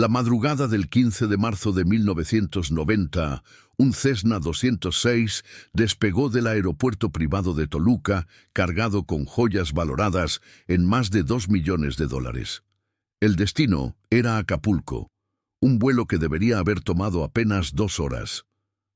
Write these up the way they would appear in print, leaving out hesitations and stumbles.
La madrugada del 15 de marzo de 1990, un Cessna 206 despegó del aeropuerto privado de Toluca, cargado con joyas valoradas en más de $2 millones. El destino era Acapulco, un vuelo que debería haber tomado apenas 2 horas.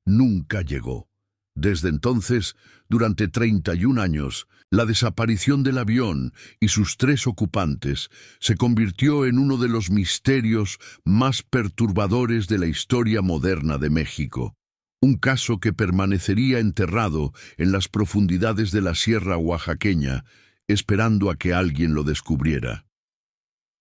Nunca llegó. Desde entonces, durante 31 años, la desaparición del avión y sus 3 ocupantes se convirtió en uno de los misterios más perturbadores de la historia moderna de México. Un caso que permanecería enterrado en las profundidades de la sierra oaxaqueña, esperando a que alguien lo descubriera.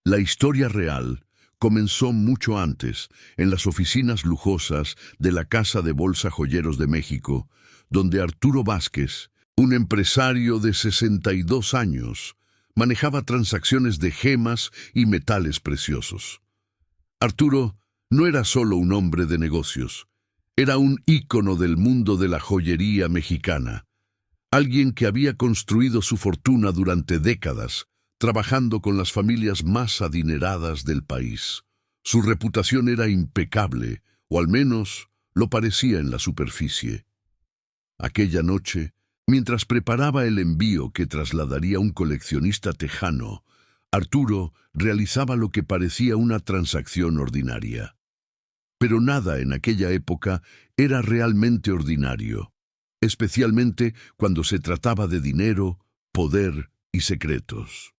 La historia real comenzó mucho antes, en las oficinas lujosas de la Casa de Bolsa Joyeros de México, donde Arturo Vázquez, un empresario de 62 años, manejaba transacciones de gemas y metales preciosos. Arturo no era solo un hombre de negocios, era un ícono del mundo de la joyería mexicana, alguien que había construido su fortuna durante décadas, trabajando con las familias más adineradas del país. Su reputación era impecable, o al menos lo parecía en la superficie. Aquella noche, mientras preparaba el envío que trasladaría un coleccionista tejano, Arturo realizaba lo que parecía una transacción ordinaria. Pero nada en aquella época era realmente ordinario, especialmente cuando se trataba de dinero, poder y secretos.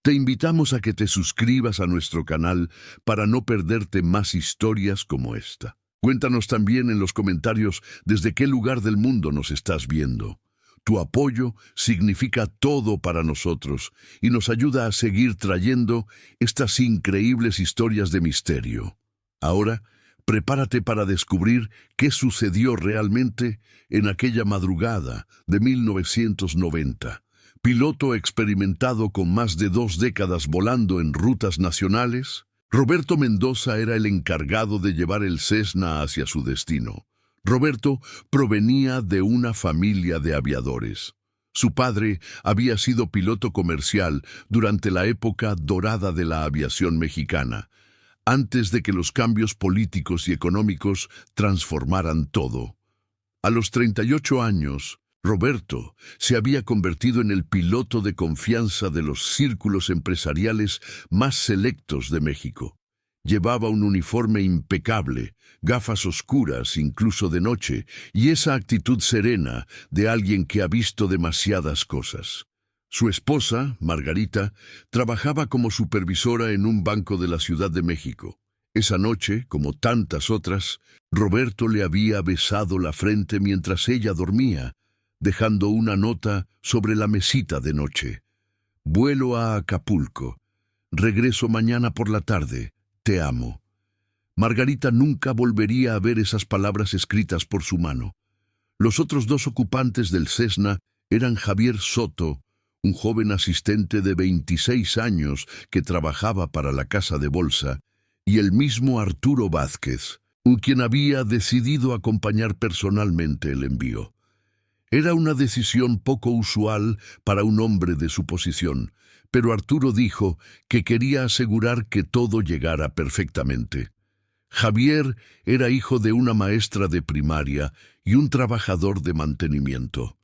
Te invitamos a que te suscribas a nuestro canal para no perderte más historias como esta. Cuéntanos también en los comentarios desde qué lugar del mundo nos estás viendo. Tu apoyo significa todo para nosotros y nos ayuda a seguir trayendo estas increíbles historias de misterio. Ahora, prepárate para descubrir qué sucedió realmente en aquella madrugada de 1990. Piloto experimentado con más de 2 décadas volando en rutas nacionales, Roberto Mendoza era el encargado de llevar el Cessna hacia su destino. Roberto provenía de una familia de aviadores. Su padre había sido piloto comercial durante la época dorada de la aviación mexicana, antes de que los cambios políticos y económicos transformaran todo. A los 38 años, Roberto se había convertido en el piloto de confianza de los círculos empresariales más selectos de México. Llevaba un uniforme impecable, gafas oscuras incluso de noche, y esa actitud serena de alguien que ha visto demasiadas cosas. Su esposa, Margarita, trabajaba como supervisora en un banco de la Ciudad de México. Esa noche, como tantas otras, Roberto le había besado la frente mientras ella dormía, dejando una nota sobre la mesita de noche. Vuelo a Acapulco. Regreso mañana por la tarde. Te amo. Margarita nunca volvería a ver esas palabras escritas por su mano. Los otros 2 ocupantes del Cessna eran Javier Soto, un joven asistente de 26 años que trabajaba para la casa de bolsa, y el mismo Arturo Vázquez, quien había decidido acompañar personalmente el envío. Era una decisión poco usual para un hombre de su posición, pero Arturo dijo que quería asegurar que todo llegara perfectamente. Javier era hijo de una maestra de primaria y un trabajador de mantenimiento.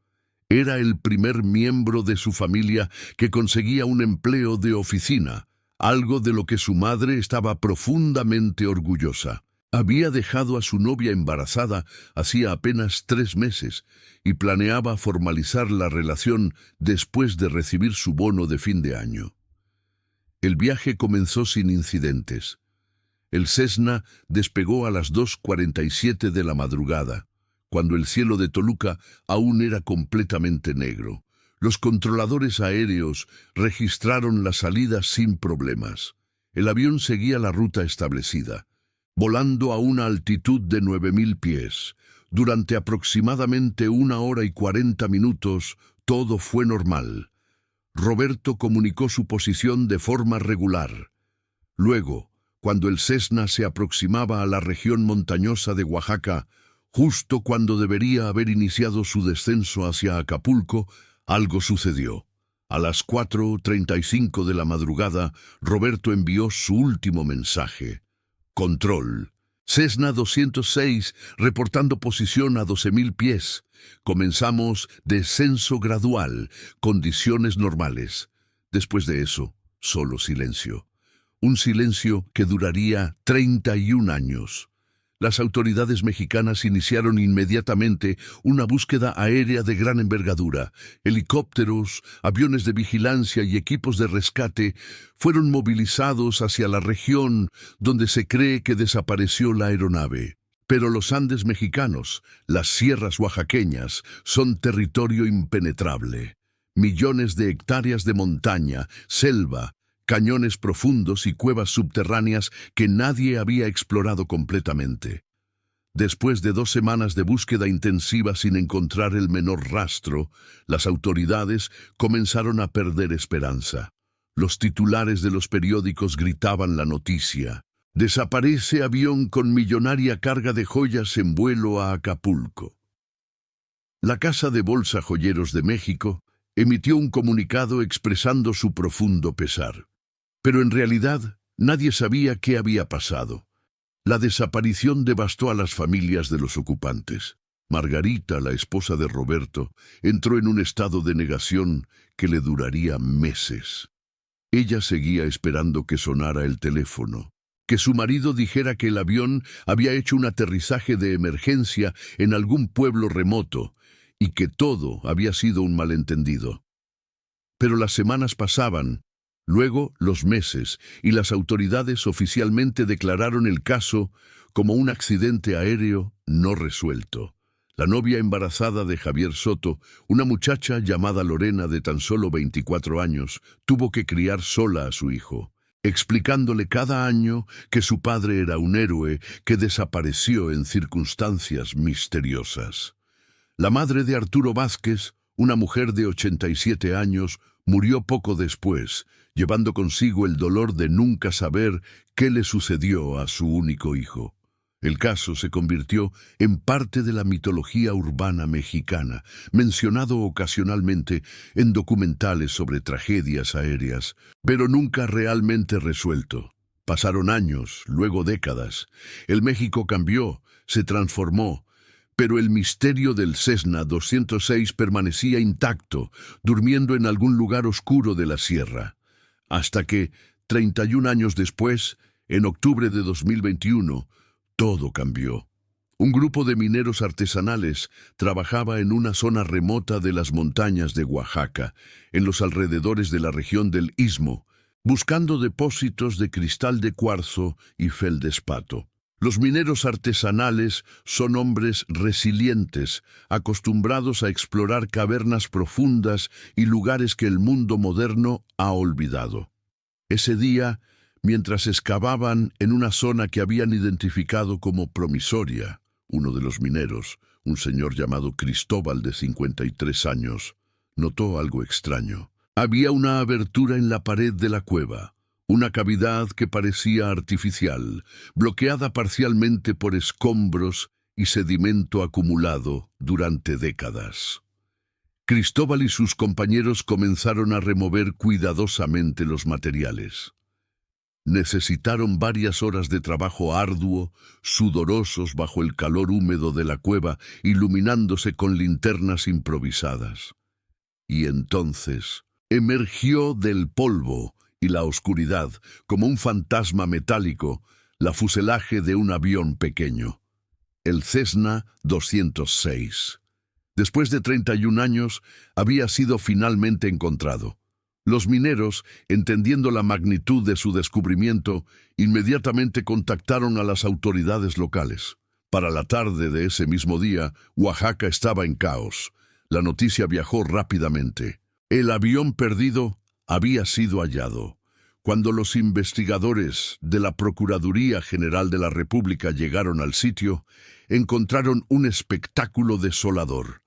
Era el primer miembro de su familia que conseguía un empleo de oficina, algo de lo que su madre estaba profundamente orgullosa. Había dejado a su novia embarazada hacía apenas 3 meses y planeaba formalizar la relación después de recibir su bono de fin de año. El viaje comenzó sin incidentes. El Cessna despegó a las 2:47 de la madrugada, cuando el cielo de Toluca aún era completamente negro. Los controladores aéreos registraron la salida sin problemas. El avión seguía la ruta establecida, volando a una altitud de 9,000 pies. Durante aproximadamente 1 hora y 40 minutos, todo fue normal. Roberto comunicó su posición de forma regular. Luego, cuando el Cessna se aproximaba a la región montañosa de Oaxaca, justo cuando debería haber iniciado su descenso hacia Acapulco, algo sucedió. A las 4:35 de la madrugada, Roberto envió su último mensaje. Control. Cessna 206, reportando posición a 12.000 pies. Comenzamos descenso gradual, condiciones normales. Después de eso, solo silencio. Un silencio que duraría 31 años. Las autoridades mexicanas iniciaron inmediatamente una búsqueda aérea de gran envergadura. Helicópteros, aviones de vigilancia y equipos de rescate fueron movilizados hacia la región donde se cree que desapareció la aeronave. Pero los Andes mexicanos, las sierras oaxaqueñas, son territorio impenetrable. Millones de hectáreas de montaña, selva, cañones profundos y cuevas subterráneas que nadie había explorado completamente. Después de 2 semanas de búsqueda intensiva sin encontrar el menor rastro, las autoridades comenzaron a perder esperanza. Los titulares de los periódicos gritaban la noticia: «Desaparece avión con millonaria carga de joyas en vuelo a Acapulco». La Casa de Bolsa Joyeros de México emitió un comunicado expresando su profundo pesar. Pero en realidad, nadie sabía qué había pasado. La desaparición devastó a las familias de los ocupantes. Margarita, la esposa de Roberto, entró en un estado de negación que le duraría meses. Ella seguía esperando que sonara el teléfono, que su marido dijera que el avión había hecho un aterrizaje de emergencia en algún pueblo remoto y que todo había sido un malentendido. Pero las semanas pasaban, luego los meses, y las autoridades oficialmente declararon el caso como un accidente aéreo no resuelto. La novia embarazada de Javier Soto, una muchacha llamada Lorena de tan solo 24 años, tuvo que criar sola a su hijo, explicándole cada año que su padre era un héroe que desapareció en circunstancias misteriosas. La madre de Arturo Vázquez, una mujer de 87 años, murió poco después, llevando consigo el dolor de nunca saber qué le sucedió a su único hijo. El caso se convirtió en parte de la mitología urbana mexicana, mencionado ocasionalmente en documentales sobre tragedias aéreas, pero nunca realmente resuelto. Pasaron años, luego décadas. El México cambió, se transformó, pero el misterio del Cessna 206 permanecía intacto, durmiendo en algún lugar oscuro de la sierra. Hasta que, 31 años después, en octubre de 2021, todo cambió. Un grupo de mineros artesanales trabajaba en una zona remota de las montañas de Oaxaca, en los alrededores de la región del Istmo, buscando depósitos de cristal de cuarzo y feldespato. Los mineros artesanales son hombres resilientes, acostumbrados a explorar cavernas profundas y lugares que el mundo moderno ha olvidado. Ese día, mientras excavaban en una zona que habían identificado como promisoria, uno de los mineros, un señor llamado Cristóbal de 53 años, notó algo extraño. Había una abertura en la pared de la cueva. Una cavidad que parecía artificial, bloqueada parcialmente por escombros y sedimento acumulado durante décadas. Cristóbal y sus compañeros comenzaron a remover cuidadosamente los materiales. Necesitaron varias horas de trabajo arduo, sudorosos bajo el calor húmedo de la cueva, iluminándose con linternas improvisadas. Y entonces emergió del polvo y la oscuridad, como un fantasma metálico, la fuselaje de un avión pequeño. El Cessna 206. Después de 31 años, había sido finalmente encontrado. Los mineros, entendiendo la magnitud de su descubrimiento, inmediatamente contactaron a las autoridades locales. Para la tarde de ese mismo día, Oaxaca estaba en caos. La noticia viajó rápidamente. El avión perdido había sido hallado. Cuando los investigadores de la Procuraduría General de la República llegaron al sitio, encontraron un espectáculo desolador.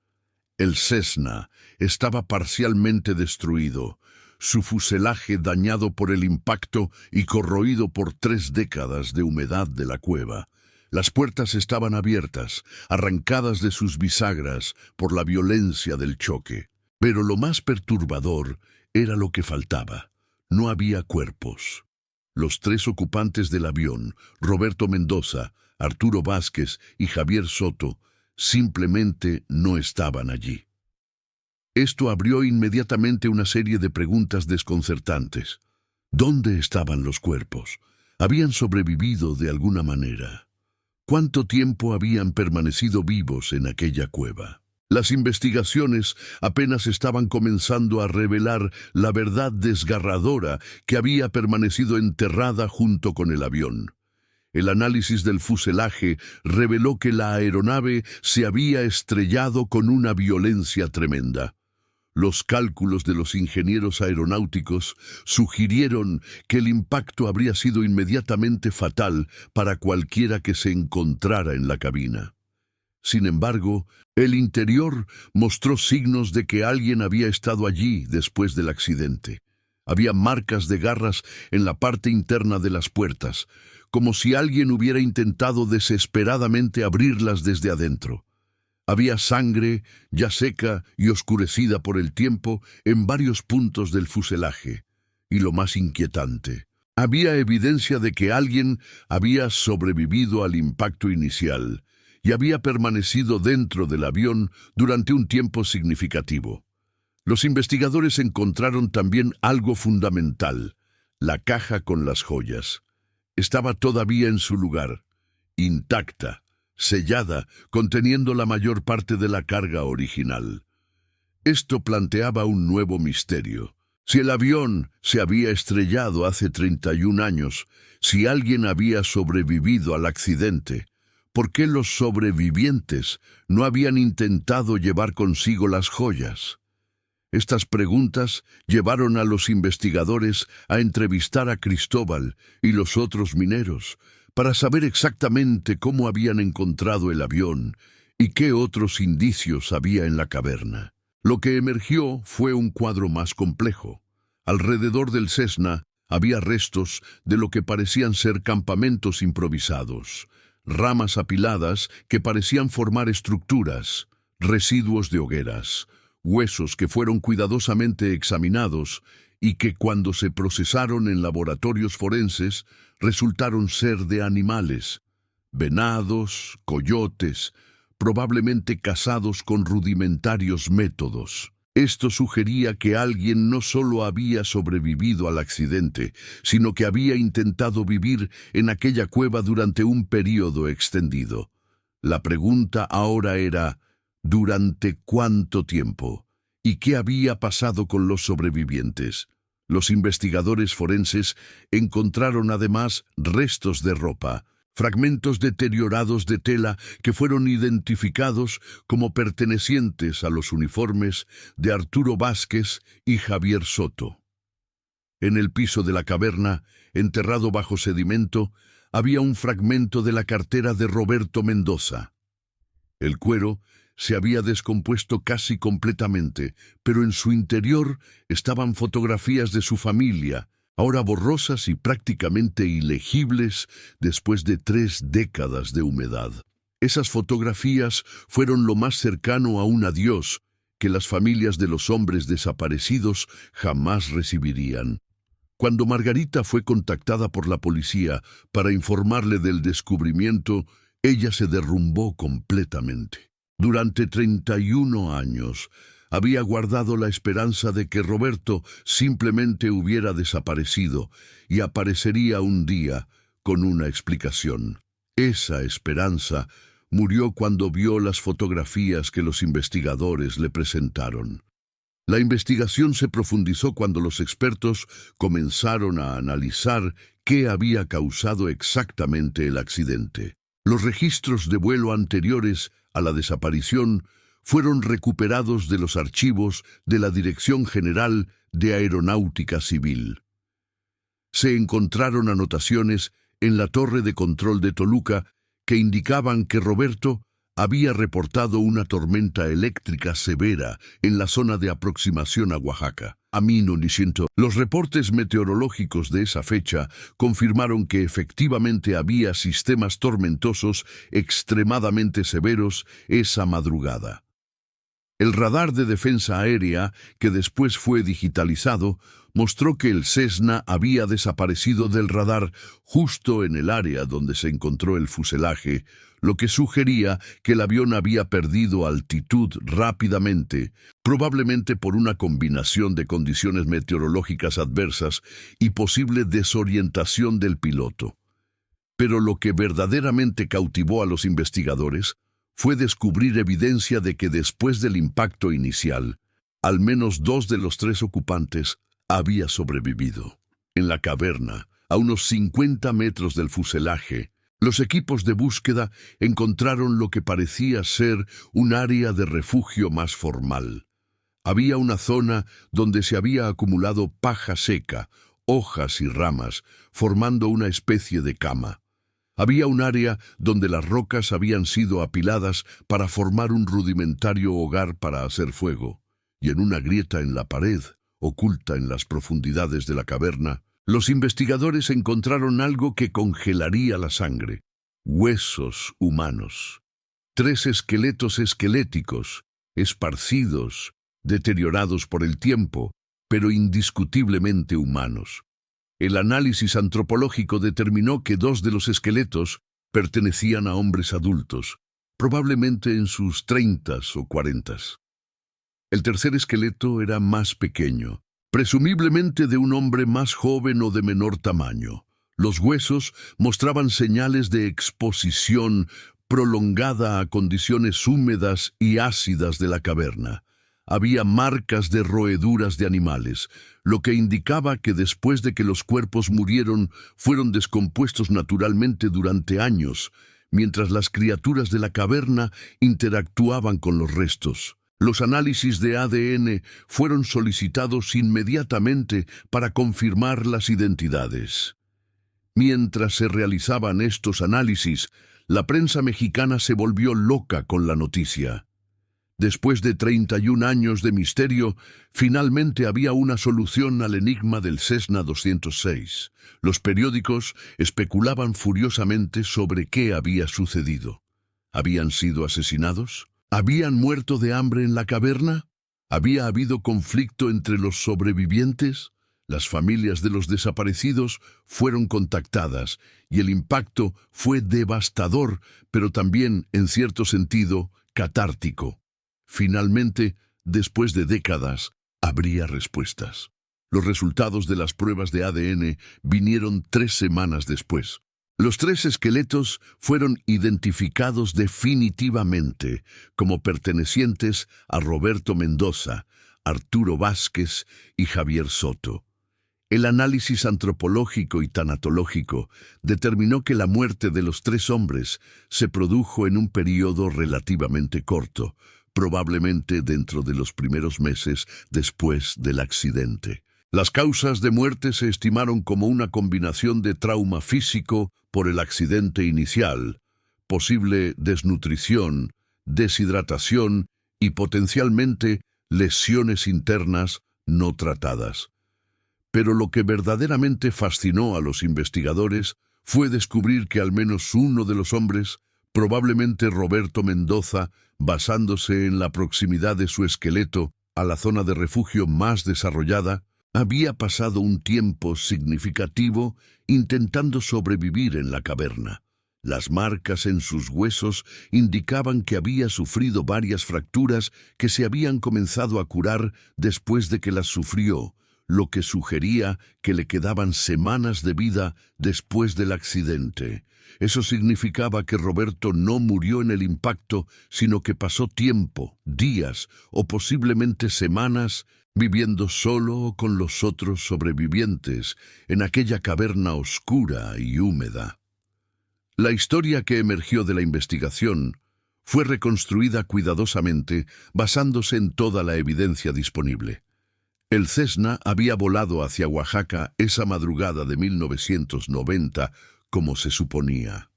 El Cessna estaba parcialmente destruido, su fuselaje dañado por el impacto y corroído por 3 décadas de humedad de la cueva. Las puertas estaban abiertas, arrancadas de sus bisagras por la violencia del choque. Pero lo más perturbador era lo que faltaba. No había cuerpos. Los tres ocupantes del avión, Roberto Mendoza, Arturo Vázquez y Javier Soto, simplemente no estaban allí. Esto abrió inmediatamente una serie de preguntas desconcertantes. ¿Dónde estaban los cuerpos? ¿Habían sobrevivido de alguna manera? ¿Cuánto tiempo habían permanecido vivos en aquella cueva? Las investigaciones apenas estaban comenzando a revelar la verdad desgarradora que había permanecido enterrada junto con el avión. El análisis del fuselaje reveló que la aeronave se había estrellado con una violencia tremenda. Los cálculos de los ingenieros aeronáuticos sugirieron que el impacto habría sido inmediatamente fatal para cualquiera que se encontrara en la cabina. Sin embargo, el interior mostró signos de que alguien había estado allí después del accidente. Había marcas de garras en la parte interna de las puertas, como si alguien hubiera intentado desesperadamente abrirlas desde adentro. Había sangre, ya seca y oscurecida por el tiempo, en varios puntos del fuselaje. Y lo más inquietante, había evidencia de que alguien había sobrevivido al impacto inicial y había permanecido dentro del avión durante un tiempo significativo. Los investigadores encontraron también algo fundamental: la caja con las joyas. Estaba todavía en su lugar, intacta, sellada, conteniendo la mayor parte de la carga original. Esto planteaba un nuevo misterio. Si el avión se había estrellado hace 31 años, si alguien había sobrevivido al accidente, ¿por qué los sobrevivientes no habían intentado llevar consigo las joyas? Estas preguntas llevaron a los investigadores a entrevistar a Cristóbal y los otros mineros para saber exactamente cómo habían encontrado el avión y qué otros indicios había en la caverna. Lo que emergió fue un cuadro más complejo. Alrededor del Cessna había restos de lo que parecían ser campamentos improvisados, ramas apiladas que parecían formar estructuras, residuos de hogueras, huesos que fueron cuidadosamente examinados y que cuando se procesaron en laboratorios forenses resultaron ser de animales, venados, coyotes, probablemente cazados con rudimentarios métodos. Esto sugería que alguien no solo había sobrevivido al accidente, sino que había intentado vivir en aquella cueva durante un período extendido. La pregunta ahora era: ¿durante cuánto tiempo? ¿Y qué había pasado con los sobrevivientes? Los investigadores forenses encontraron además restos de ropa, fragmentos deteriorados de tela que fueron identificados como pertenecientes a los uniformes de Arturo Vázquez y Javier Soto. En el piso de la caverna, enterrado bajo sedimento, había un fragmento de la cartera de Roberto Mendoza. El cuero se había descompuesto casi completamente, pero en su interior estaban fotografías de su familia, ahora borrosas y prácticamente ilegibles después de 3 décadas de humedad. Esas fotografías fueron lo más cercano a un adiós que las familias de los hombres desaparecidos jamás recibirían. Cuando Margarita fue contactada por la policía para informarle del descubrimiento, ella se derrumbó completamente. Durante 31 años había guardado la esperanza de que Roberto simplemente hubiera desaparecido y aparecería un día con una explicación. Esa esperanza murió cuando vio las fotografías que los investigadores le presentaron. La investigación se profundizó cuando los expertos comenzaron a analizar qué había causado exactamente el accidente. Los registros de vuelo anteriores a la desaparición fueron recuperados de los archivos de la Dirección General de Aeronáutica Civil. Se encontraron anotaciones en la torre de control de Toluca que indicaban que Roberto había reportado una tormenta eléctrica severa en la zona de aproximación a Oaxaca. Los reportes meteorológicos de esa fecha confirmaron que efectivamente había sistemas tormentosos extremadamente severos esa madrugada. El radar de defensa aérea, que después fue digitalizado, mostró que el Cessna había desaparecido del radar justo en el área donde se encontró el fuselaje, lo que sugería que el avión había perdido altitud rápidamente, probablemente por una combinación de condiciones meteorológicas adversas y posible desorientación del piloto. Pero lo que verdaderamente cautivó a los investigadores fue descubrir evidencia de que después del impacto inicial, al menos 2 de los 3 ocupantes había sobrevivido. En la caverna, a unos 50 metros del fuselaje, los equipos de búsqueda encontraron lo que parecía ser un área de refugio más formal. Había una zona donde se había acumulado paja seca, hojas y ramas, formando una especie de cama. Había un área donde las rocas habían sido apiladas para formar un rudimentario hogar para hacer fuego, y en una grieta en la pared, oculta en las profundidades de la caverna, los investigadores encontraron algo que congelaría la sangre: huesos humanos. 3 esqueletos esqueléticos, esparcidos, deteriorados por el tiempo, pero indiscutiblemente humanos. El análisis antropológico determinó que 2 de los esqueletos pertenecían a hombres adultos, probablemente en sus 30s o 40s. El tercer esqueleto era más pequeño, presumiblemente de un hombre más joven o de menor tamaño. Los huesos mostraban señales de exposición prolongada a condiciones húmedas y ácidas de la caverna. Había marcas de roeduras de animales, lo que indicaba que después de que los cuerpos murieron, fueron descompuestos naturalmente durante años, mientras las criaturas de la caverna interactuaban con los restos. Los análisis de ADN fueron solicitados inmediatamente para confirmar las identidades. Mientras se realizaban estos análisis, la prensa mexicana se volvió loca con la noticia. Después de 31 años de misterio, finalmente había una solución al enigma del Cessna 206. Los periódicos especulaban furiosamente sobre qué había sucedido. ¿Habían sido asesinados? ¿Habían muerto de hambre en la caverna? ¿Había habido conflicto entre los sobrevivientes? Las familias de los desaparecidos fueron contactadas y el impacto fue devastador, pero también, en cierto sentido, catártico. Finalmente, después de décadas, habría respuestas. Los resultados de las pruebas de ADN vinieron 3 semanas después. Los 3 esqueletos fueron identificados definitivamente como pertenecientes a Roberto Mendoza, Arturo Vázquez y Javier Soto. El análisis antropológico y tanatológico determinó que la muerte de los 3 hombres se produjo en un periodo relativamente corto, probablemente dentro de los primeros meses después del accidente. Las causas de muerte se estimaron como una combinación de trauma físico por el accidente inicial, posible desnutrición, deshidratación y potencialmente lesiones internas no tratadas. Pero lo que verdaderamente fascinó a los investigadores fue descubrir que al menos uno de los hombres, probablemente Roberto Mendoza, basándose en la proximidad de su esqueleto a la zona de refugio más desarrollada, había pasado un tiempo significativo intentando sobrevivir en la caverna. Las marcas en sus huesos indicaban que había sufrido varias fracturas que se habían comenzado a curar después de que las sufrió, lo que sugería que le quedaban semanas de vida después del accidente. Eso significaba que Roberto no murió en el impacto, sino que pasó tiempo, días o posiblemente semanas, viviendo solo o con los otros sobrevivientes en aquella caverna oscura y húmeda. La historia que emergió de la investigación fue reconstruida cuidadosamente basándose en toda la evidencia disponible. El Cessna había volado hacia Oaxaca esa madrugada de 1990, como se suponía.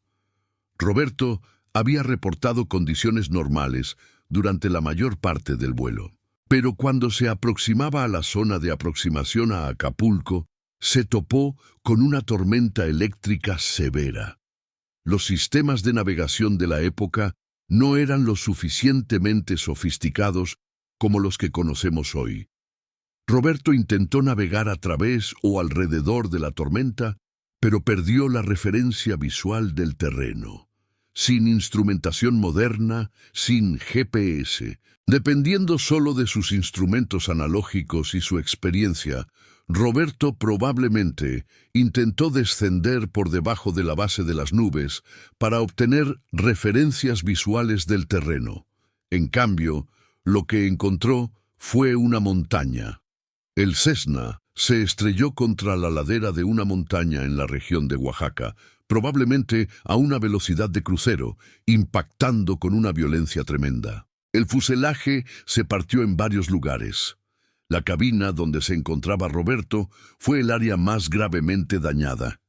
Roberto había reportado condiciones normales durante la mayor parte del vuelo. Pero cuando se aproximaba a la zona de aproximación a Acapulco, se topó con una tormenta eléctrica severa. Los sistemas de navegación de la época no eran lo suficientemente sofisticados como los que conocemos hoy. Roberto intentó navegar a través o alrededor de la tormenta, pero perdió la referencia visual del terreno. Sin instrumentación moderna, sin GPS, dependiendo solo de sus instrumentos analógicos y su experiencia, Roberto probablemente intentó descender por debajo de la base de las nubes para obtener referencias visuales del terreno. En cambio, lo que encontró fue una montaña. El Cessna se estrelló contra la ladera de una montaña en la región de Oaxaca, probablemente a una velocidad de crucero, impactando con una violencia tremenda. El fuselaje se partió en varios lugares. La cabina donde se encontraba Roberto fue el área más gravemente dañada.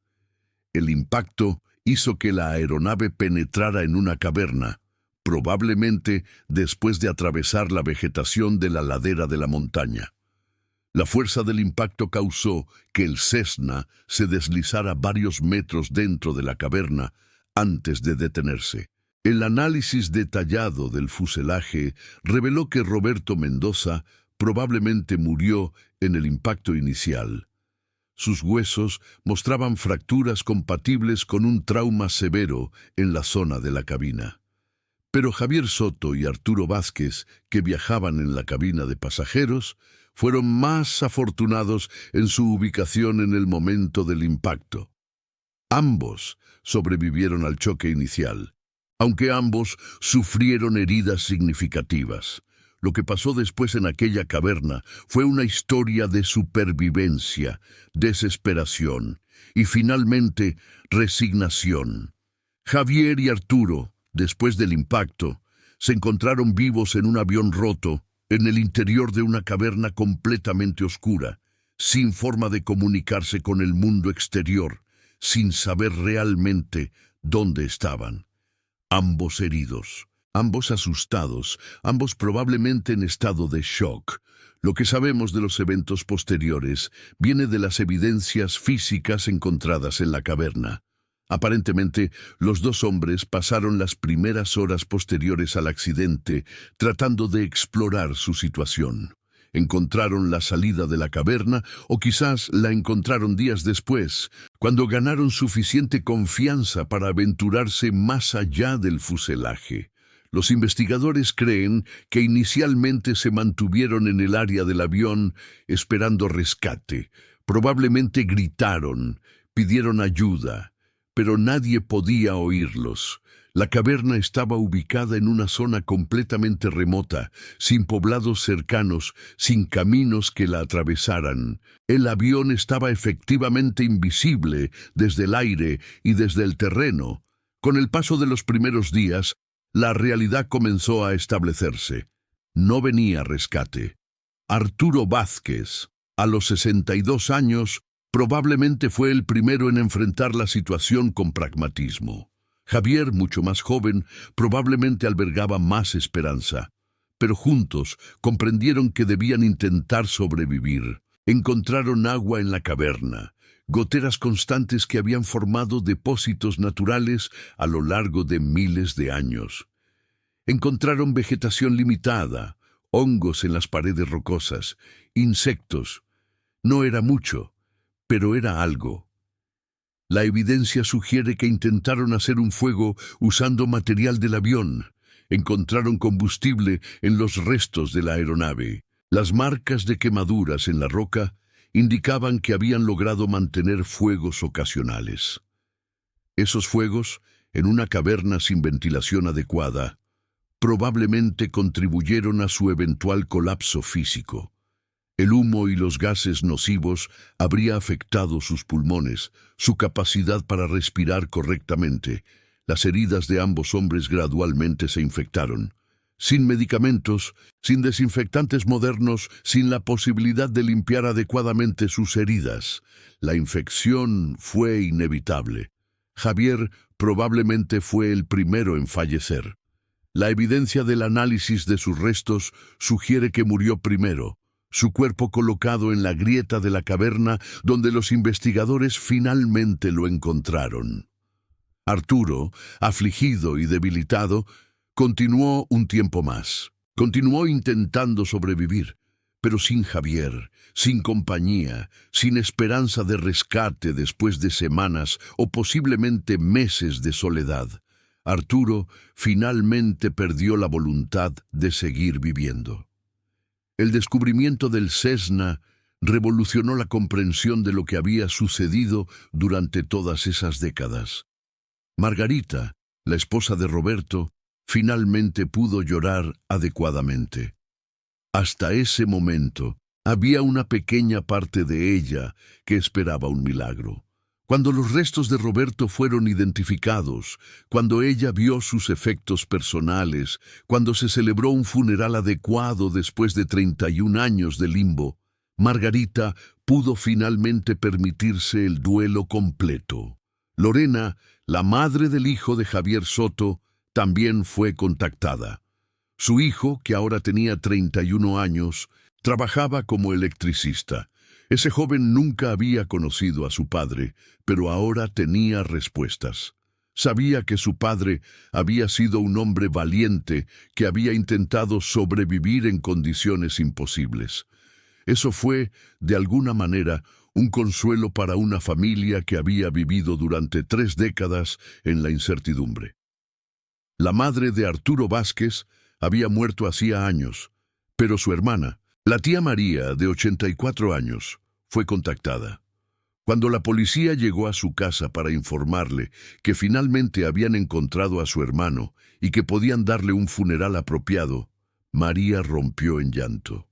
El impacto hizo que la aeronave penetrara en una caverna, probablemente después de atravesar la vegetación de la ladera de la montaña. La fuerza del impacto causó que el Cessna se deslizara varios metros dentro de la caverna antes de detenerse. El análisis detallado del fuselaje reveló que Roberto Mendoza probablemente murió en el impacto inicial. Sus huesos mostraban fracturas compatibles con un trauma severo en la zona de la cabina. Pero Javier Soto y Arturo Vázquez, que viajaban en la cabina de pasajeros, fueron más afortunados en su ubicación en el momento del impacto. Ambos sobrevivieron al choque inicial, aunque ambos sufrieron heridas significativas. Lo que pasó después en aquella caverna fue una historia de supervivencia, desesperación y finalmente resignación. Javier y Arturo, después del impacto, se encontraron vivos en un avión roto en el interior de una caverna completamente oscura, sin forma de comunicarse con el mundo exterior, sin saber realmente dónde estaban. Ambos heridos, ambos asustados, ambos probablemente en estado de shock. Lo que sabemos de los eventos posteriores viene de las evidencias físicas encontradas en la caverna. Aparentemente, los dos hombres pasaron las primeras horas posteriores al accidente tratando de explorar su situación. Encontraron la salida de la caverna o quizás la encontraron días después, cuando ganaron suficiente confianza para aventurarse más allá del fuselaje. Los investigadores creen que inicialmente se mantuvieron en el área del avión esperando rescate. Probablemente gritaron, pidieron ayuda, pero nadie podía oírlos. La caverna estaba ubicada en una zona completamente remota, sin poblados cercanos, sin caminos que la atravesaran. El avión estaba efectivamente invisible desde el aire y desde el terreno. Con el paso de los primeros días, la realidad comenzó a establecerse. No venía rescate. Arturo Vázquez, a los 62 años, probablemente fue el primero en enfrentar la situación con pragmatismo. Javier, mucho más joven, probablemente albergaba más esperanza, pero juntos comprendieron que debían intentar sobrevivir. Encontraron agua en la caverna, goteras constantes que habían formado depósitos naturales a lo largo de miles de años. Encontraron vegetación limitada, hongos en las paredes rocosas, insectos. No era mucho, pero era algo. La evidencia sugiere que intentaron hacer un fuego usando material del avión. Encontraron combustible en los restos de la aeronave. Las marcas de quemaduras en la roca indicaban que habían logrado mantener fuegos ocasionales. Esos fuegos, en una caverna sin ventilación adecuada, probablemente contribuyeron a su eventual colapso físico. El humo y los gases nocivos habría afectado sus pulmones, su capacidad para respirar correctamente. Las heridas de ambos hombres gradualmente se infectaron. Sin medicamentos, sin desinfectantes modernos, sin la posibilidad de limpiar adecuadamente sus heridas, la infección fue inevitable. Javier probablemente fue el primero en fallecer. La evidencia del análisis de sus restos sugiere que murió primero, su cuerpo colocado en la grieta de la caverna donde los investigadores finalmente lo encontraron. Arturo, afligido y debilitado, continuó un tiempo más. Continuó intentando sobrevivir, pero sin Javier, sin compañía, sin esperanza de rescate después de semanas o posiblemente meses de soledad. Arturo finalmente perdió la voluntad de seguir viviendo. El descubrimiento del Cessna revolucionó la comprensión de lo que había sucedido durante todas esas décadas. Margarita, la esposa de Roberto, finalmente pudo llorar adecuadamente. Hasta ese momento, había una pequeña parte de ella que esperaba un milagro. Cuando los restos de Roberto fueron identificados, cuando ella vio sus efectos personales, cuando se celebró un funeral adecuado después de 31 años de limbo, Margarita pudo finalmente permitirse el duelo completo. Lorena, la madre del hijo de Javier Soto, también fue contactada. Su hijo, que ahora tenía 31 años, trabajaba como electricista. Ese joven nunca había conocido a su padre, pero ahora tenía respuestas. Sabía que su padre había sido un hombre valiente que había intentado sobrevivir en condiciones imposibles. Eso fue, de alguna manera, un consuelo para una familia que había vivido durante 3 décadas en la incertidumbre. La madre de Arturo Vázquez había muerto hacía años, pero su hermana, la tía María, de 84 años, fue contactada. Cuando la policía llegó a su casa para informarle que finalmente habían encontrado a su hermano y que podían darle un funeral apropiado, María rompió en llanto.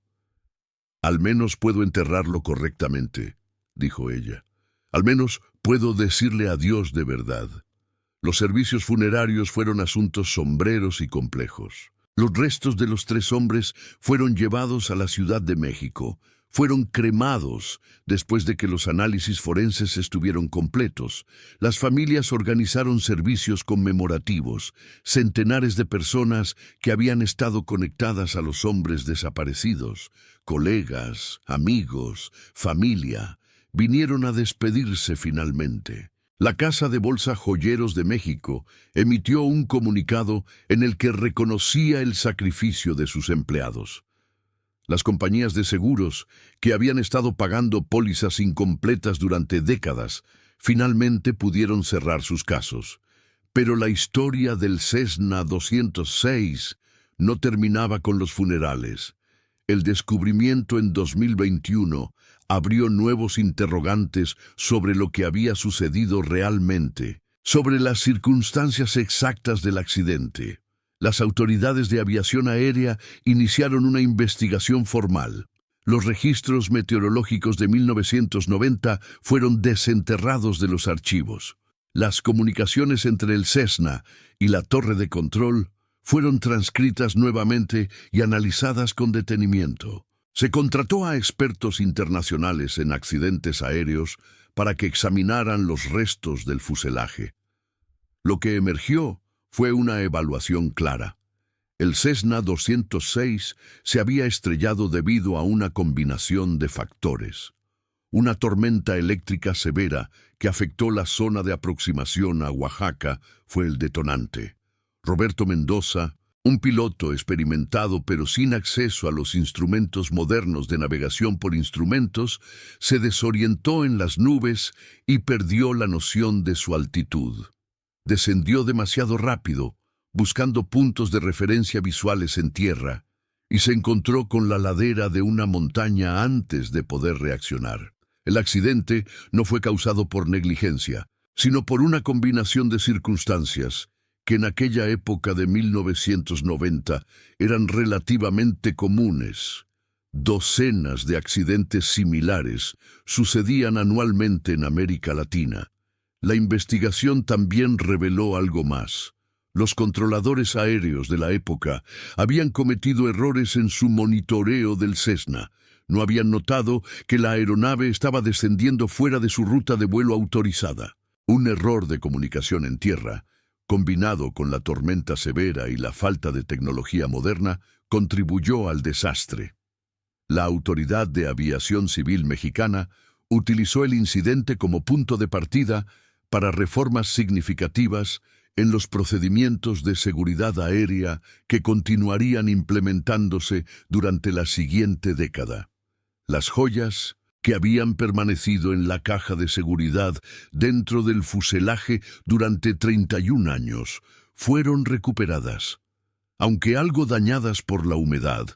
«Al menos puedo enterrarlo correctamente», dijo ella. «Al menos puedo decirle adiós de verdad». Los servicios funerarios fueron asuntos sombreros y complejos. Los restos de los 3 hombres fueron llevados a la Ciudad de México. Fueron cremados después de que los análisis forenses estuvieron completos. Las familias organizaron servicios conmemorativos. Centenares de personas que habían estado conectadas a los hombres desaparecidos, colegas, amigos, familia, vinieron a despedirse finalmente. La Casa de Bolsa Joyeros de México emitió un comunicado en el que reconocía el sacrificio de sus empleados. Las compañías de seguros, que habían estado pagando pólizas incompletas durante décadas, finalmente pudieron cerrar sus casos. Pero la historia del Cessna 206 no terminaba con los funerales. El descubrimiento en 2021 abrió nuevos interrogantes sobre lo que había sucedido realmente, sobre las circunstancias exactas del accidente. Las autoridades de aviación aérea iniciaron una investigación formal. Los registros meteorológicos de 1990 fueron desenterrados de los archivos. Las comunicaciones entre el Cessna y la torre de control fueron transcritas nuevamente y analizadas con detenimiento. Se contrató a expertos internacionales en accidentes aéreos para que examinaran los restos del fuselaje. Lo que emergió fue una evaluación clara. El Cessna 206 se había estrellado debido a una combinación de factores. Una tormenta eléctrica severa que afectó la zona de aproximación a Oaxaca fue el detonante. Roberto Mendoza, un piloto experimentado pero sin acceso a los instrumentos modernos de navegación por instrumentos, se desorientó en las nubes y perdió la noción de su altitud. Descendió demasiado rápido, buscando puntos de referencia visuales en tierra, y se encontró con la ladera de una montaña antes de poder reaccionar. El accidente no fue causado por negligencia, sino por una combinación de circunstancias que en aquella época de 1990 eran relativamente comunes. Docenas de accidentes similares sucedían anualmente en América Latina. La investigación también reveló algo más. Los controladores aéreos de la época habían cometido errores en su monitoreo del Cessna. No habían notado que la aeronave estaba descendiendo fuera de su ruta de vuelo autorizada. Un error de comunicación en tierra, combinado con la tormenta severa y la falta de tecnología moderna, contribuyó al desastre. La Autoridad de Aviación Civil Mexicana utilizó el incidente como punto de partida para reformas significativas en los procedimientos de seguridad aérea que continuarían implementándose durante la siguiente década. Las joyas, que habían permanecido en la caja de seguridad dentro del fuselaje durante 31 años, fueron recuperadas. Aunque algo dañadas por la humedad,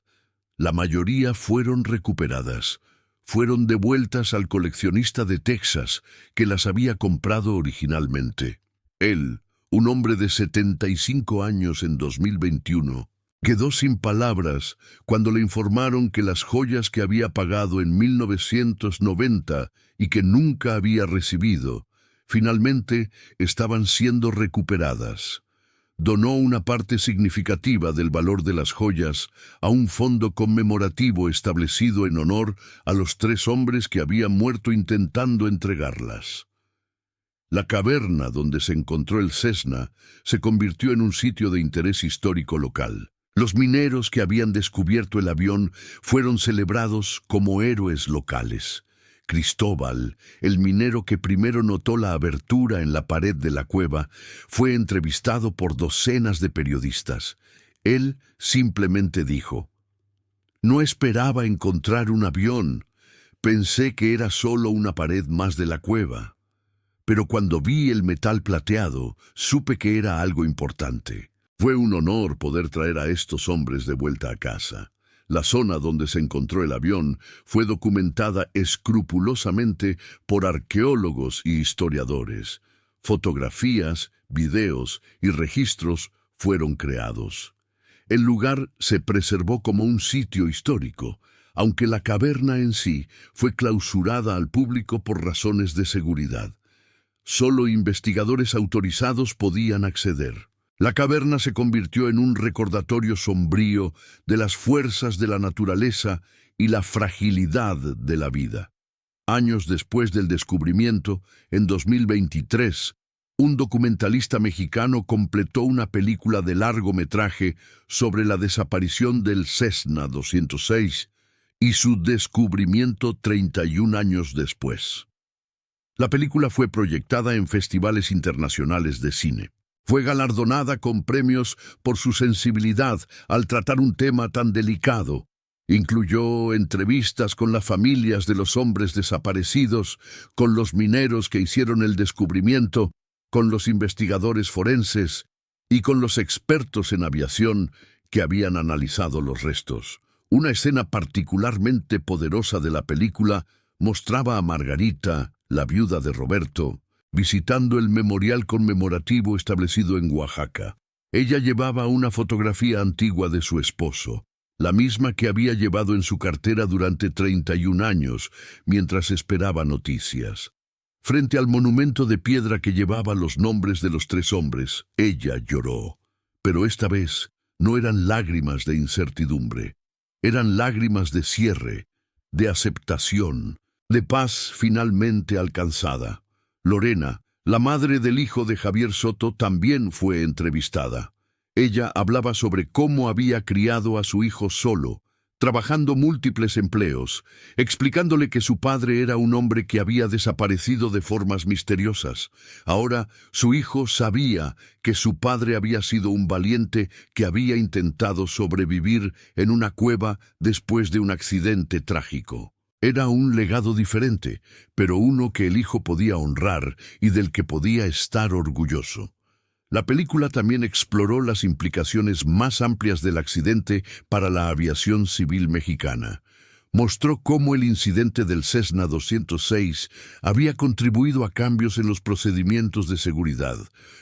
la mayoría fueron recuperadas. Fueron devueltas al coleccionista de Texas que las había comprado originalmente. Él, un hombre de 75 años en 2021, quedó sin palabras cuando le informaron que las joyas que había pagado en 1990 y que nunca había recibido, finalmente estaban siendo recuperadas. Donó una parte significativa del valor de las joyas a un fondo conmemorativo establecido en honor a los 3 hombres que habían muerto intentando entregarlas. La caverna donde se encontró el Cessna se convirtió en un sitio de interés histórico local. Los mineros que habían descubierto el avión fueron celebrados como héroes locales. Cristóbal, el minero que primero notó la abertura en la pared de la cueva, fue entrevistado por docenas de periodistas. Él simplemente dijo: «No esperaba encontrar un avión. Pensé que era solo una pared más de la cueva. Pero cuando vi el metal plateado, supe que era algo importante. Fue un honor poder traer a estos hombres de vuelta a casa». La zona donde se encontró el avión fue documentada escrupulosamente por arqueólogos y historiadores. Fotografías, videos y registros fueron creados. El lugar se preservó como un sitio histórico, aunque la caverna en sí fue clausurada al público por razones de seguridad. Solo investigadores autorizados podían acceder. La caverna se convirtió en un recordatorio sombrío de las fuerzas de la naturaleza y la fragilidad de la vida. Años después del descubrimiento, en 2023, un documentalista mexicano completó una película de largometraje sobre la desaparición del Cessna 206 y su descubrimiento 31 años después. La película fue proyectada en festivales internacionales de cine. Fue galardonada con premios por su sensibilidad al tratar un tema tan delicado. Incluyó entrevistas con las familias de los hombres desaparecidos, con los mineros que hicieron el descubrimiento, con los investigadores forenses y con los expertos en aviación que habían analizado los restos. Una escena particularmente poderosa de la película mostraba a Margarita, la viuda de Roberto, visitando el memorial conmemorativo establecido en Oaxaca. Ella llevaba una fotografía antigua de su esposo, la misma que había llevado en su cartera durante 31 años, mientras esperaba noticias. Frente al monumento de piedra que llevaba los nombres de los 3 hombres, ella lloró. Pero esta vez no eran lágrimas de incertidumbre, eran lágrimas de cierre, de aceptación, de paz finalmente alcanzada. Lorena, la madre del hijo de Javier Soto, también fue entrevistada. Ella hablaba sobre cómo había criado a su hijo solo, trabajando múltiples empleos, explicándole que su padre era un hombre que había desaparecido de formas misteriosas. Ahora, su hijo sabía que su padre había sido un valiente que había intentado sobrevivir en una cueva después de un accidente trágico. Era un legado diferente, pero uno que el hijo podía honrar y del que podía estar orgulloso. La película también exploró las implicaciones más amplias del accidente para la aviación civil mexicana. Mostró cómo el incidente del Cessna 206 había contribuido a cambios en los procedimientos de seguridad.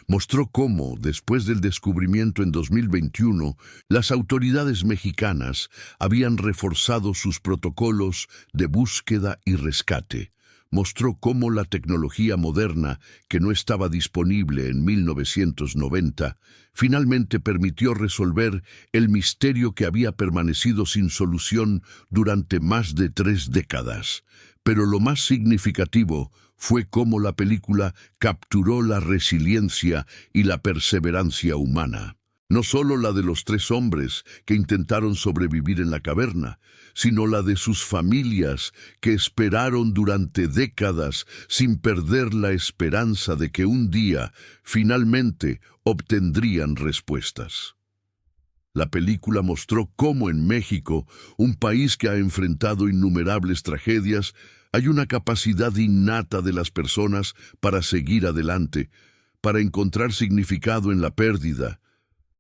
Mostró cómo, después del descubrimiento en 2021, las autoridades mexicanas habían reforzado sus protocolos de búsqueda y rescate. Mostró cómo la tecnología moderna, que no estaba disponible en 1990, finalmente permitió resolver el misterio que había permanecido sin solución durante más de 3 décadas. Pero lo más significativo fue cómo la película capturó la resiliencia y la perseverancia humana. No solo la de los 3 hombres que intentaron sobrevivir en la caverna, sino la de sus familias que esperaron durante décadas sin perder la esperanza de que un día finalmente obtendrían respuestas. La película mostró cómo en México, un país que ha enfrentado innumerables tragedias, hay una capacidad innata de las personas para seguir adelante, para encontrar significado en la pérdida,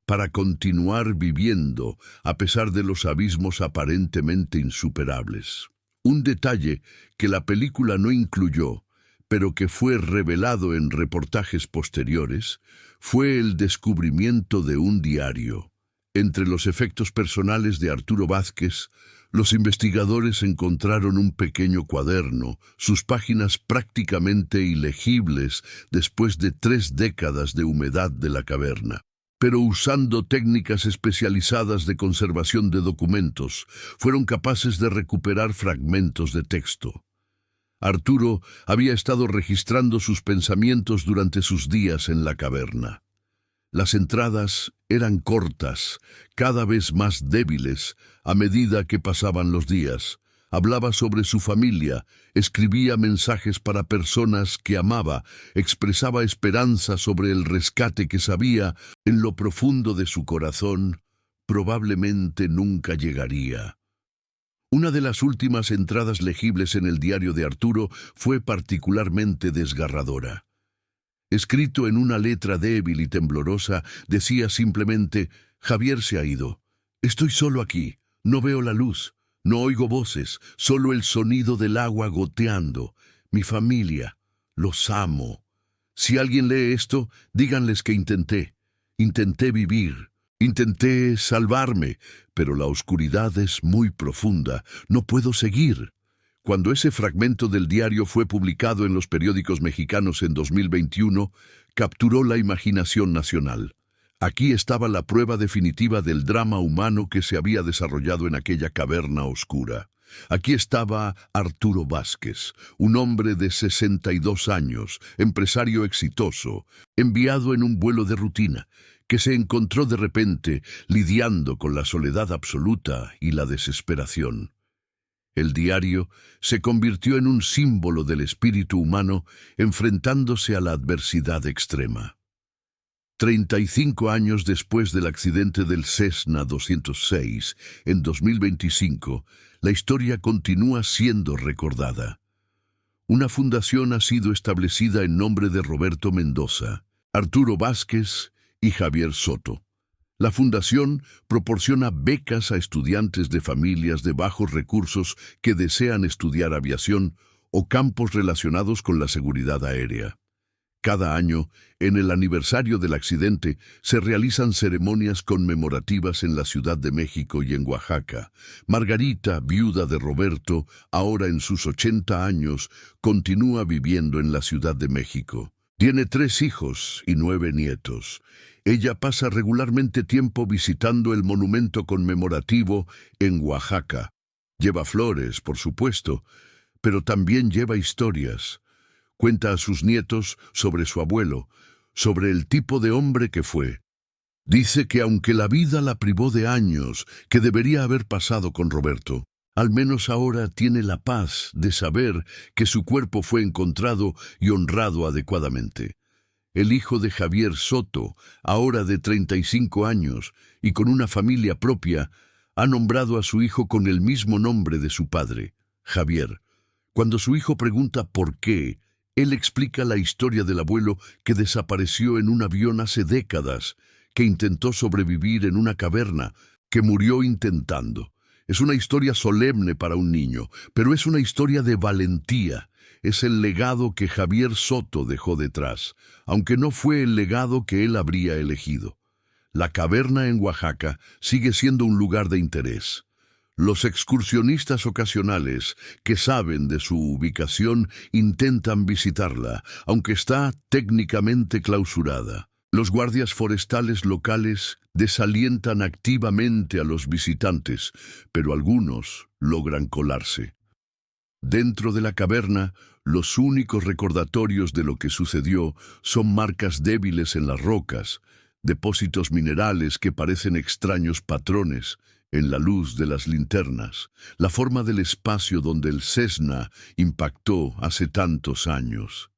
para continuar viviendo a pesar de los abismos aparentemente insuperables. Un detalle que la película no incluyó, pero que fue revelado en reportajes posteriores, fue el descubrimiento de un diario. Entre los efectos personales de Arturo Vázquez, los investigadores encontraron un pequeño cuaderno, sus páginas prácticamente ilegibles después de 3 décadas de humedad de la caverna. Pero usando técnicas especializadas de conservación de documentos, fueron capaces de recuperar fragmentos de texto. Arturo había estado registrando sus pensamientos durante sus días en la caverna. Las entradas eran cortas, cada vez más débiles a medida que pasaban los días. Hablaba sobre su familia, escribía mensajes para personas que amaba, expresaba esperanza sobre el rescate que sabía en lo profundo de su corazón probablemente nunca llegaría. Una de las últimas entradas legibles en el diario de Arturo fue particularmente desgarradora. Escrito en una letra débil y temblorosa, decía simplemente: «Javier se ha ido. Estoy solo aquí. No veo la luz. No oigo voces. Solo el sonido del agua goteando. Mi familia. Los amo. Si alguien lee esto, díganles que intenté vivir. Intenté salvarme, pero la oscuridad es muy profunda. No puedo seguir». Cuando ese fragmento del diario fue publicado en los periódicos mexicanos en 2021, capturó la imaginación nacional. Aquí estaba la prueba definitiva del drama humano que se había desarrollado en aquella caverna oscura. Aquí estaba Arturo Vázquez, un hombre de 62 años, empresario exitoso, enviado en un vuelo de rutina, que se encontró de repente lidiando con la soledad absoluta y la desesperación. El diario se convirtió en un símbolo del espíritu humano enfrentándose a la adversidad extrema. 35 años después del accidente del Cessna 206, en 2025, la historia continúa siendo recordada. Una fundación ha sido establecida en nombre de Roberto Mendoza, Arturo Vázquez y Javier Soto. La fundación proporciona becas a estudiantes de familias de bajos recursos que desean estudiar aviación o campos relacionados con la seguridad aérea. Cada año, en el aniversario del accidente, se realizan ceremonias conmemorativas en la Ciudad de México y en Oaxaca. Margarita, viuda de Roberto, ahora en sus 80 años, continúa viviendo en la Ciudad de México. Tiene 3 hijos y 9 nietos. Ella pasa regularmente tiempo visitando el monumento conmemorativo en Oaxaca. Lleva flores, por supuesto, pero también lleva historias. Cuenta a sus nietos sobre su abuelo, sobre el tipo de hombre que fue. Dice que aunque la vida la privó de años que debería haber pasado con Roberto, al menos ahora tiene la paz de saber que su cuerpo fue encontrado y honrado adecuadamente. El hijo de Javier Soto, ahora de 35 años y con una familia propia, ha nombrado a su hijo con el mismo nombre de su padre, Javier. Cuando su hijo pregunta por qué, él explica la historia del abuelo que desapareció en un avión hace décadas, que intentó sobrevivir en una caverna, que murió intentando. Es una historia solemne para un niño, pero es una historia de valentía. Es el legado que Javier Soto dejó detrás, aunque no fue el legado que él habría elegido. La caverna en Oaxaca sigue siendo un lugar de interés. Los excursionistas ocasionales que saben de su ubicación intentan visitarla, aunque está técnicamente clausurada. Los guardias forestales locales desalientan activamente a los visitantes, pero algunos logran colarse. Dentro de la caverna, los únicos recordatorios de lo que sucedió son marcas débiles en las rocas, depósitos minerales que parecen extraños patrones en la luz de las linternas, la forma del espacio donde el Cessna impactó hace tantos años.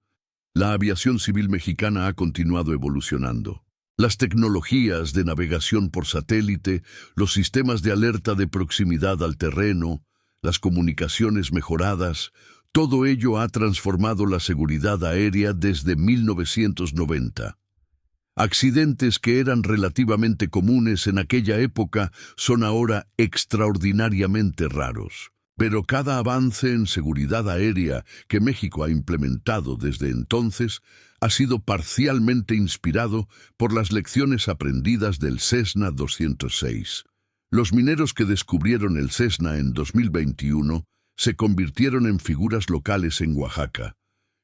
La aviación civil mexicana ha continuado evolucionando. Las tecnologías de navegación por satélite, los sistemas de alerta de proximidad al terreno, las comunicaciones mejoradas, todo ello ha transformado la seguridad aérea desde 1990. Accidentes que eran relativamente comunes en aquella época son ahora extraordinariamente raros. Pero cada avance en seguridad aérea que México ha implementado desde entonces ha sido parcialmente inspirado por las lecciones aprendidas del Cessna 206. Los mineros que descubrieron el Cessna en 2021 se convirtieron en figuras locales en Oaxaca.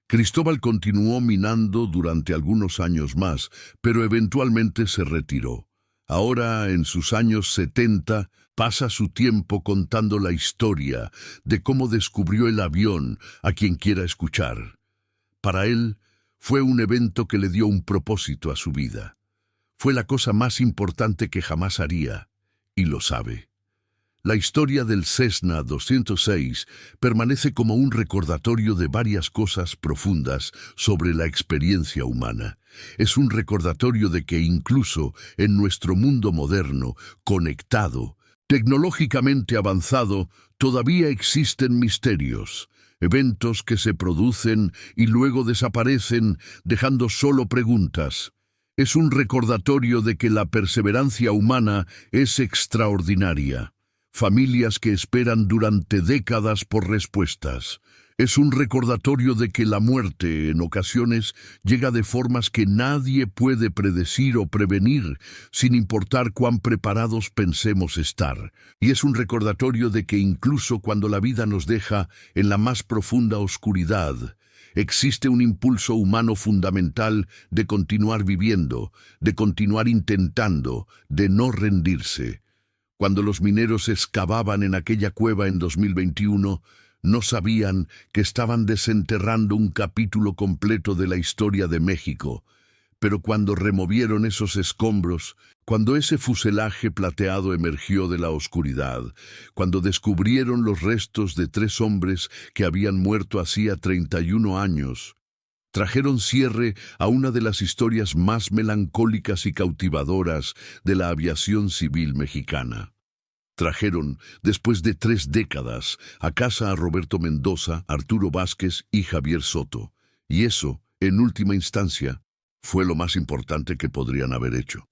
Cristóbal continuó minando durante algunos años más, pero eventualmente se retiró. Ahora, en sus años 70, pasa su tiempo contando la historia de cómo descubrió el avión a quien quiera escuchar. Para él, fue un evento que le dio un propósito a su vida. Fue la cosa más importante que jamás haría, y lo sabe. La historia del Cessna 206 permanece como un recordatorio de varias cosas profundas sobre la experiencia humana. Es un recordatorio de que incluso en nuestro mundo moderno, conectado, tecnológicamente avanzado, todavía existen misterios, eventos que se producen y luego desaparecen, dejando solo preguntas. Es un recordatorio de que la perseverancia humana es extraordinaria. Familias que esperan durante décadas por respuestas. Es un recordatorio de que la muerte, en ocasiones, llega de formas que nadie puede predecir o prevenir, sin importar cuán preparados pensemos estar. Y es un recordatorio de que incluso cuando la vida nos deja en la más profunda oscuridad, existe un impulso humano fundamental de continuar viviendo, de continuar intentando, de no rendirse. Cuando los mineros excavaban en aquella cueva en 2021, no sabían que estaban desenterrando un capítulo completo de la historia de México. Pero cuando removieron esos escombros, cuando ese fuselaje plateado emergió de la oscuridad, cuando descubrieron los restos de 3 hombres que habían muerto hacía 31 años, trajeron cierre a una de las historias más melancólicas y cautivadoras de la aviación civil mexicana. Trajeron, después de 3 décadas, a casa a Roberto Mendoza, Arturo Vázquez y Javier Soto. Y eso, en última instancia, fue lo más importante que podrían haber hecho.